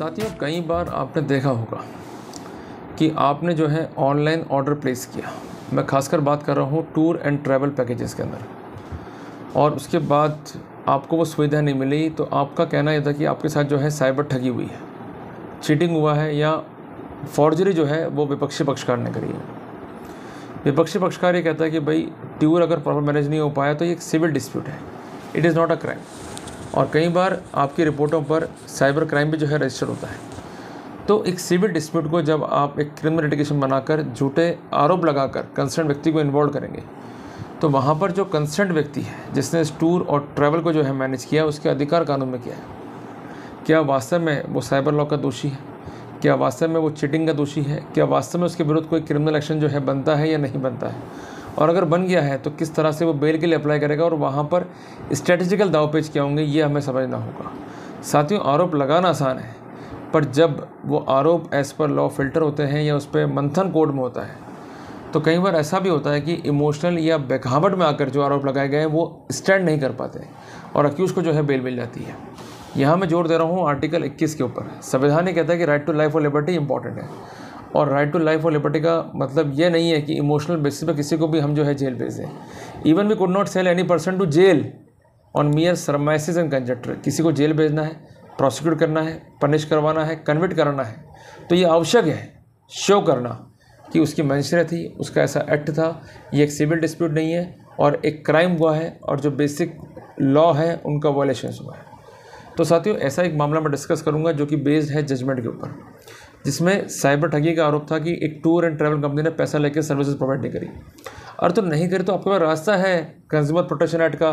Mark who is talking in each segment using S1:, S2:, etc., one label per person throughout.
S1: साथियों, कई बार आपने देखा होगा कि आपने जो है ऑनलाइन ऑर्डर प्लेस किया। मैं खासकर बात कर रहा हूँ टूर एंड ट्रैवल पैकेजेस के अंदर, और उसके बाद आपको वो सुविधा नहीं मिली। तो आपका कहना यह था कि आपके साथ जो है साइबर ठगी हुई है, चीटिंग हुआ है, या फॉर्जरी जो है वो विपक्षी पक्षकार ने करी है। विपक्षी पक्षकार ये कहता है कि भाई टूर अगर प्रॉपर मैनेज नहीं हो पाया तो ये एक सिविल डिस्प्यूट है, it is not a crime. और कई बार आपकी रिपोर्टों पर साइबर क्राइम भी जो है रजिस्टर होता है। तो एक सिविल डिस्प्यूट को जब आप एक क्रिमिनल लिटिगेशन बनाकर झूठे आरोप लगाकर कंसर्न व्यक्ति को इन्वॉल्व करेंगे, तो वहाँ पर जो कंसर्न व्यक्ति है जिसने इस टूर और ट्रैवल को जो है मैनेज किया, उसके अधिकार कानून में क्या है? क्या वास्तव में वो साइबर लॉ का दोषी है? क्या वास्तव में वो चीटिंग का दोषी है? क्या वास्तव में उसके विरुद्ध कोई क्रिमिनल एक्शन जो है बनता है या नहीं बनता है? और अगर बन गया है तो किस तरह से वो बेल के लिए अप्लाई करेगा, और वहाँ पर स्ट्रेटेजिकल दावपेच क्या होंगे, ये हमें समझना होगा। साथियों, आरोप लगाना आसान है, पर जब वो आरोप एज पर लॉ फिल्टर होते हैं या उस पर मंथन कोड में होता है, तो कई बार ऐसा भी होता है कि इमोशनल या बहकावट में आकर जो आरोप लगाए गए हैं वो स्टैंड नहीं कर पाते और अक्यूज़ को जो है बेल मिल जाती है। यहाँ मैं जोर दे रहा हूँ आर्टिकल 21 के ऊपर। संविधान ये कहता है कि राइट टू लाइफ और लिबर्टी इंपॉर्टेंट है, और राइट टू लाइफ और लिबर्टी का मतलब ये नहीं है कि इमोशनल बेसिस पर किसी को भी हम जो है जेल भेज दें। Even we could not sell any person to jail on mere surmises and conjecture. किसी को जेल भेजना है, प्रोसिक्यूट करना है, पनिश करवाना है, कन्विक्ट कराना है, तो ये आवश्यक है शो करना कि उसकी मंशा थी, उसका ऐसा एक्ट था। ये एक सिविल डिस्प्यूट नहीं है और एक क्राइम हुआ है, और जो बेसिक लॉ है उनका वायलेशन हुआ है। तो साथियों, ऐसा एक मामला मैं डिस्कस करूंगा जो कि बेस्ड है जजमेंट के ऊपर, जिसमें साइबर ठगी का आरोप था कि एक टूर एंड ट्रैवल कंपनी ने पैसा लेकर सर्विसेज प्रोवाइड नहीं करी। और तो नहीं करी तो आपके पास रास्ता है कंज्यूमर प्रोटेक्शन एक्ट का,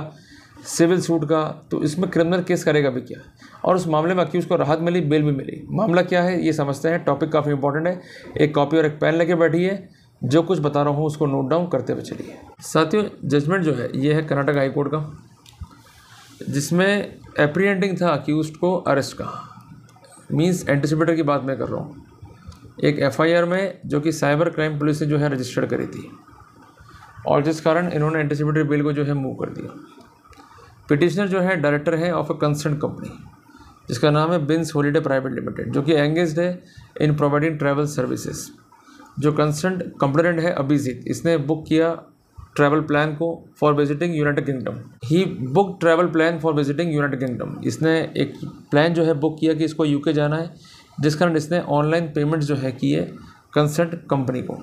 S1: सिविल सूट का, तो इसमें क्रिमिनल केस करेगा भी क्या? और उस मामले में अक्यूज़ को राहत मिली, बेल भी मिली। मामला क्या है ये समझते हैं। टॉपिक काफ़ी इंपॉर्टेंट है। एक कॉपी और एक पेन लेके बैठिए, जो कुछ बता रहा हूँ उसको नोट डाउन करते हुए चलिए। साथियों, जजमेंट जो है ये है कर्नाटक हाई कोर्ट का, जिसमें एप्रीहेंडिंग था अक्यूज्ड को अरेस्ट का, मीन्स एंटिसिपेटर की बात मैं कर रहा हूँ। एक एफआईआर में जो कि साइबर क्राइम पुलिस ने जो है रजिस्टर्ड करी थी, और जिस कारण इन्होंने एंटिसिपेटरी बिल को जो है मूव कर दिया। पिटिशनर जो है डायरेक्टर है ऑफ अ कंसर्न कंपनी, जिसका नाम है बिन्स हॉलीडे प्राइवेट लिमिटेड, जो कि एंगेज्ड है इन प्रोवाइडिंग ट्रैवल सर्विसेज। जो कंसर्न कंप्लेनेंट है अभिजीत, इसने बुक किया ट्रैवल प्लान को for visiting United kingdom. He book travel plan for visiting United kingdom. इसने एक प्लान जो है बुक किया कि इसको यूके जाना है, जिस कारण इसने ऑनलाइन पेमेंट जो है की है कंसर्न कंपनी को।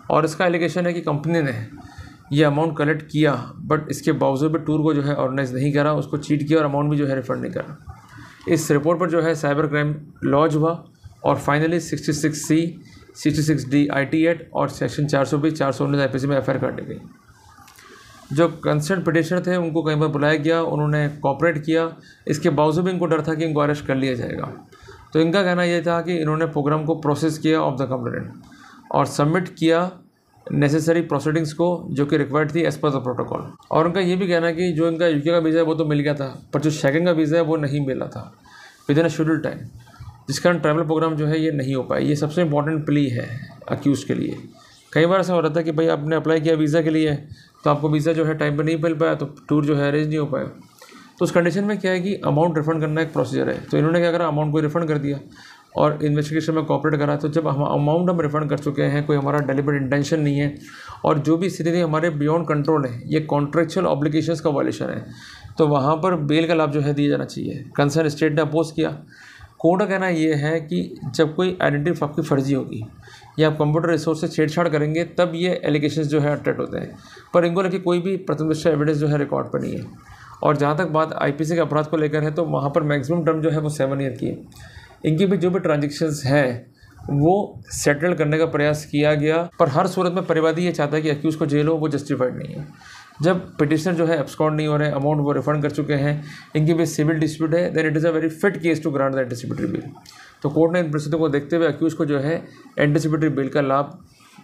S1: और इसका एलिगेशन है कि कंपनी ने ये अमाउंट कलेक्ट किया, बट इसके बावजूद भी टूर को जो है ऑर्गेनाइज नहीं करा, उसको चीट किया और अमाउंट भी जो है रिफंड नहीं करा। इस रिपोर्ट पर जो है साइबर क्राइम लॉज हुआ, और finally 66C, 66D IT act और सेक्शन 420, 419 IPC में FIR काटी गई। जो कंसर्न पिटिशनर थे उनको कई बार बुलाया गया, उन्होंने कोऑपरेट किया, इसके बावजूद भी इनको डर था कि इनको अरेस्ट कर लिया जाएगा। तो इनका कहना यह था कि इन्होंने प्रोग्राम को प्रोसेस किया ऑफ द कंप्लेंट और सबमिट किया नेसेसरी प्रोसीडिंग्स को, जो कि रिक्वायर्ड थी एज पर द प्रोटोकॉल। और उनका ये भी कहना है कि जो इनका यूके का वीज़ा है वो तो मिल गया था, पर जो शेंगन का वीज़ा है वो नहीं मिला था with in a schedule time, जिस कारण ट्रैवल प्रोग्राम जो है ये नहीं हो पाया। ये सबसे इंपॉर्टेंट प्ली है अक्यूज़ के लिए। कई बार ऐसा हो रहा था कि भाई आपने अप्लाई किया वीज़ा के लिए, तो आपको वीज़ा जो है टाइम पर नहीं मिल पाया, तो टूर जो है अरेंज नहीं हो पाया। तो उस कंडीशन में क्या है कि अमाउंट रिफंड करना एक प्रोसीजर है। तो इन्होंने क्या करा, अमाउंट को रिफंड कर दिया और इन्वेस्टिगेशन में कॉपरेट करा। तो जब हम अमाउंट हम रिफंड कर चुके हैं, कोई हमारा डेलिबरेट इंटेंशन नहीं है, और जो भी स्थिति हमारे बियॉन्ड कंट्रोल है, ये कॉन्ट्रेक्चुअल ऑब्लिगेशंस का वायलेशन है, तो वहाँ पर बेल का लाभ जो है दिया जाना चाहिए। कंसर्न स्टेट ने अपोज किया। कोर्ट का कहना ये है कि जब कोई आइडेंटिटी आपकी फर्जी होगी या आप कंप्यूटर रिसोर्स से छेड़छाड़ करेंगे, तब ये एलिगेशंस जो है अट्रैक्ट होते हैं, पर इनको लेकर कोई भी प्रथमदृष्टया एविडेंस जो है रिकॉर्ड पर नहीं है। और जहाँ तक बात IPC के अपराध को लेकर है, तो वहाँ पर मैक्सिमम टर्म जो है वो 7 ईयर की है। इनकी भी जो भी ट्रांजेक्शन्स हैं वो सेटल करने का प्रयास किया गया, पर हर सूरत में परिवादी ये चाहता है कि अक्यूज़ को जेल हो, वो जस्टिफाइड नहीं है। जब पिटिशनर जो है एब्सकॉन्ड नहीं हो रहे हैं, अमाउंट वो रिफंड कर चुके हैं, इनकी भी सिविल डिस्प्यूट है, then it is a very fit case to grant the anticipatory bail. तो कोर्ट ने इन परिस्थितियों को देखते हुए अक्यूज़ को जो है एंटिसिपेटरी बिल का लाभ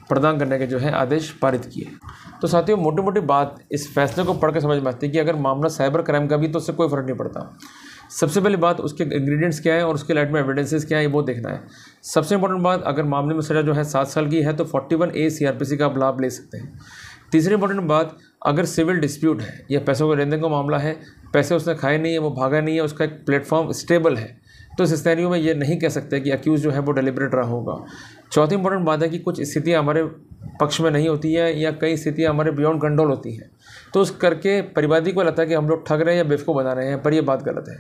S1: प्रदान करने के जो है आदेश पारित किए। तो साथियों, मोटी मोटी बात इस फैसले को पढ़ के समझ में आती है कि अगर मामला साइबर क्राइम का भी तो उससे कोई फ़र्क नहीं पड़ता। सबसे पहली बात उसके इंग्रेडिएंट्स क्या है और उसके लाइट में एविडेंसेस क्या है, वो देखना है। सबसे इंपॉर्टेंट बात, अगर मामले में सजा जो है 7 साल की है तो 41A CRPC का आप लाभ ले सकते हैं। तीसरी इंपॉर्टेंट बात, अगर सिविल डिस्प्यूट है या पैसों के लेन देन का मामला है, पैसे उसने खाए नहीं है, वो भागा नहीं है, उसका एक प्लेटफॉर्म स्टेबल है, तो इस सिनेरियो में ये नहीं कह सकते कि अक्यूज़ जो है वो डेलिब्रेट रहा होगा। चौथी इंपॉर्टेंट बात है कि कुछ स्थितियाँ हमारे पक्ष में नहीं होती है या कई स्थितियाँ हमारे बियॉन्ड कंट्रोल होती हैं, तो उस करके परिवादी को लगता है कि हम लोग ठग रहे हैं या बेवकूफ़ बना रहे हैं, पर ये बात गलत है।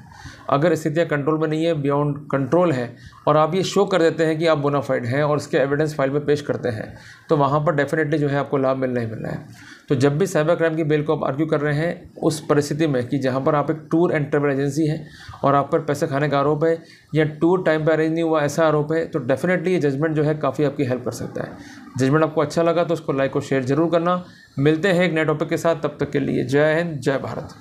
S1: अगर स्थितियाँ कंट्रोल में नहीं है, बियॉन्ड कंट्रोल है, और आप ये शो कर देते हैं कि आप बोनाफाइड हैं और उसके एविडेंस फाइल में पेश करते हैं, तो वहाँ पर डेफिनेटली जो है आपको लाभ मिलना ही मिलना है। तो जब भी साइबर क्राइम की बेल को आप आर्ग्यू कर रहे हैं, उस परिस्थिति में कि जहाँ पर आप एक टूर एंड ट्रैवल एजेंसी है और आप पर पैसे खाने का आरोप है या टूर टाइम पर अरेंज नहीं हुआ ऐसा आरोप है, तो डेफिनेटली ये जजमेंट जो है काफ़ी आपकी हेल्प कर सकता है। जजमेंट आपको अच्छा लगा तो उसको लाइक और शेयर जरूर करना। मिलते हैं एक नए टॉपिक के साथ, तब तक के लिए जय हिंद, जय भारत।